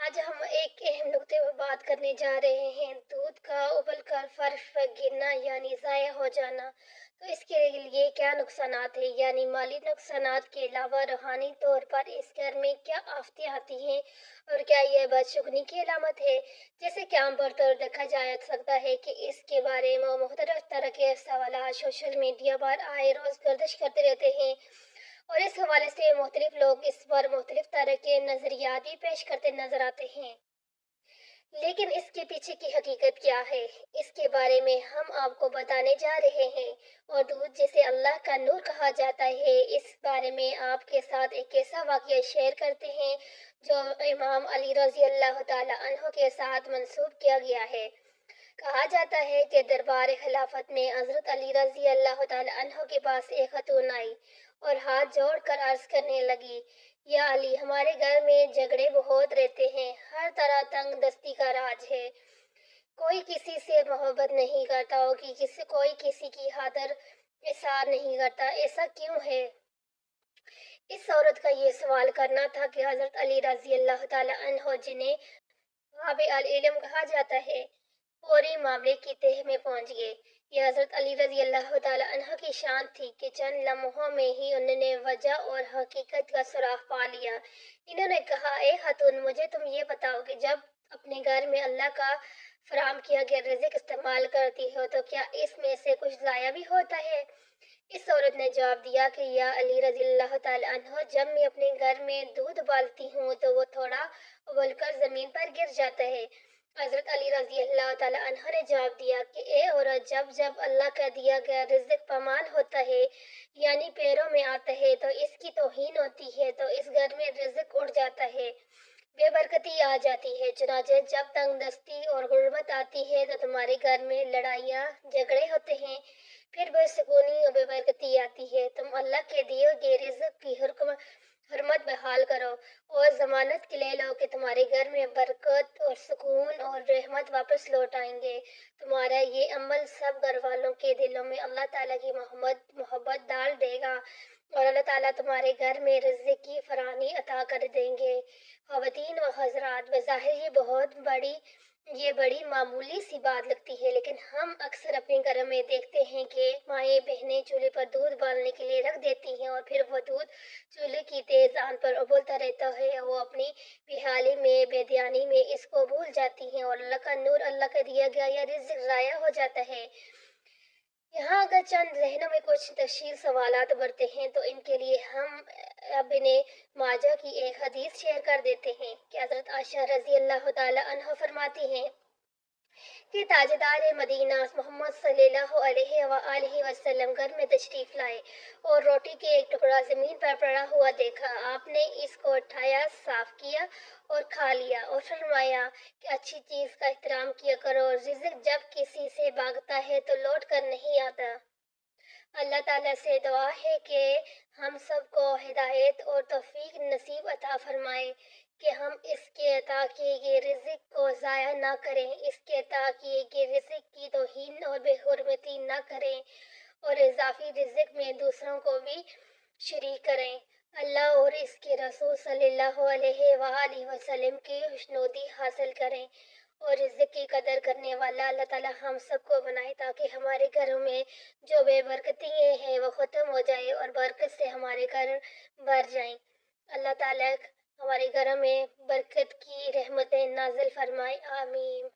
آج ہم ایک اہم نکتے پر بات کرنے جا رہے ہیں، دودھ کا ابل کر فرش پر گرنا یعنی ضائع ہو جانا۔ تو اس کے لیے کیا نقصانات ہیں؟ یعنی مالی نقصانات کے علاوہ روحانی طور پر اس گھر میں کیا آفتیں آتی ہیں اور کیا یہ بدشگونی کی علامت ہے؟ جیسے کہ عام طور دیکھا جا سکتا ہے کہ اس کے بارے میں مختلف طرح کے سوالات سوشل میڈیا پر آئے روز گردش کرتے رہتے ہیں، اور اس حوالے سے مختلف لوگ اس پر مختلف طرح کے نظریات بھی پیش کرتے نظر آتے ہیں۔ لیکن اس کے پیچھے کی حقیقت کیا ہے، اس کے بارے میں ہم آپ کو بتانے جا رہے ہیں۔ اور دودھ جسے اللہ کا نور کہا جاتا ہے، اس بارے میں آپ کے ساتھ ایک ایسا واقعہ شیئر کرتے ہیں جو امام علی رضی اللہ تعالی عنہ کے ساتھ منسوب کیا گیا ہے۔ کہا جاتا ہے کہ دربار خلافت میں حضرت علی رضی اللہ تعالی عنہ کے پاس ایک خاتون آئی اور ہاتھ جوڑ کر عرض کرنے لگی، یا علی، ہمارے گھر میں جھگڑے بہت رہتے ہیں، ہر طرح تنگ دستی کا راج ہے، کوئی کسی سے محبت نہیں کرتا اور کوئی کسی کی خاطر اظہار نہیں کرتا، ایسا کیوں ہے؟ اس عورت کا یہ سوال کرنا تھا کہ حضرت علی رضی اللہ تعالی عنہ، جنہیں باب العلم کہا جاتا ہے، فوری معاملے کی تہہ میں پہنچ گئے۔ یہ حضرت علی رضی اللہ تعالی عنہ کی شان تھی کہ چند لمحوں میں ہی انہوں نے وجہ اور حقیقت کا سراغ پا لیا۔ انہوں نے کہا، اے خاتون، مجھے تم یہ بتاؤ کہ جب اپنے گھر میں اللہ کا فراہم کیا گیا رزق استعمال کرتی ہو تو کیا اس میں سے کچھ ضائع بھی ہوتا ہے؟ اس عورت نے جواب دیا کہ یا علی رضی اللہ تعالی عنہ، جب میں اپنے گھر میں دودھ ابالتی ہوں تو وہ تھوڑا ابل کر زمین پر گر جاتا ہے۔ حضرت علی رضی اللہ تعالی عنہ نے جواب دیا کہ اے عورت، جب اللہ کا دیا گیا رزق پامال ہوتا ہے یعنی پیروں میں آتا ہے تو اس کی توہین ہوتی ہے، تو اس گھر میں رزق اڑ جاتا ہے، بے برکتی آ جاتی ہے۔ چنانچہ جب تنگ دستی اور غربت آتی ہے تو تمہارے گھر میں لڑائیاں جھگڑے ہوتے ہیں، پھر بے سکونی اور بے برکتی آتی ہے۔ تم اللہ کے دیے گئے رزق کی حرمت بحال کرو اور ضمانت کے لے لو کہ تمہارے گھر میں برکت اور سکون اور رحمت واپس لوٹ آئیں گے۔ تمہارا یہ عمل سب گھر والوں کے دلوں میں اللہ تعالیٰ کی محبت ڈال دے گا اور اللہ تعالیٰ تمہارے گھر میں رزق کی فراوانی عطا کر دیں گے۔ خواتین و حضرات، بظاہر یہ بڑی معمولی سی بات لگتی ہے، لیکن ہم اکثر اپنے گھروں میں دیکھتے ہیں کہ مائیں بہنیں چولہے پر دودھ ابالنے کے لیے رکھ دیتی ہیں اور پھر وہ دودھ چولہے کی تیز آنچ پر ابلتا رہتا ہے۔ وہ اپنی بے حالی میں، بے دھیانی میں اس کو بھول جاتی ہیں اور اللہ کا نور، اللہ کا دیا گیا یہ رزق ضائع ہو جاتا ہے۔ یہاں اگر چند ذہنوں میں کچھ تشکیل سوالات ابھرتے ہیں تو ان کے لیے ہم ابن ماجہ کی ایک حدیث شیئر کر دیتے ہیں کہ حضرت عائشہ رضی اللہ تعالی عنہ فرماتی ہیں کہ تاجدار مدینہ محمد صلی اللہ علیہ وآلہ وسلم گھر میں تشریف لائے اور روٹی کے ایک ٹکڑا زمین پر پڑا ہوا دیکھا۔ آپ نے اس کو اٹھایا، صاف کیا اور کھا لیا اور فرمایا کہ اچھی چیز کا احترام کیا کرو، اور رزق جب کسی سے بھاگتا ہے تو لوٹ کر نہیں آتا۔ اللہ تعالیٰ سے دعا ہے کہ ہم سب کو ہدایت اور توفیق نصیب عطا فرمائے کہ ہم اس کے عطا کیے گئے رزق کو ضائع نہ کریں، اس کے عطا کیے گئے رزق کی توہین اور بے حرمتی نہ کریں اور اضافی رزق میں دوسروں کو بھی شریک کریں۔ اللہ اور اس کے رسول صلی اللہ علیہ وآلہ وسلم کی خوشنودی حاصل کریں اور رزق کی قدر کرنے والا اللہ تعالیٰ ہم سب کو بنائے تاکہ ہمارے گھروں میں جو بے برکتی ہیں وہ ختم ہو جائے اور برکت سے ہمارے گھر بھر جائیں۔ اللہ تعالیٰ ہمارے گھروں میں برکت کی رحمتیں نازل فرمائے، آمین۔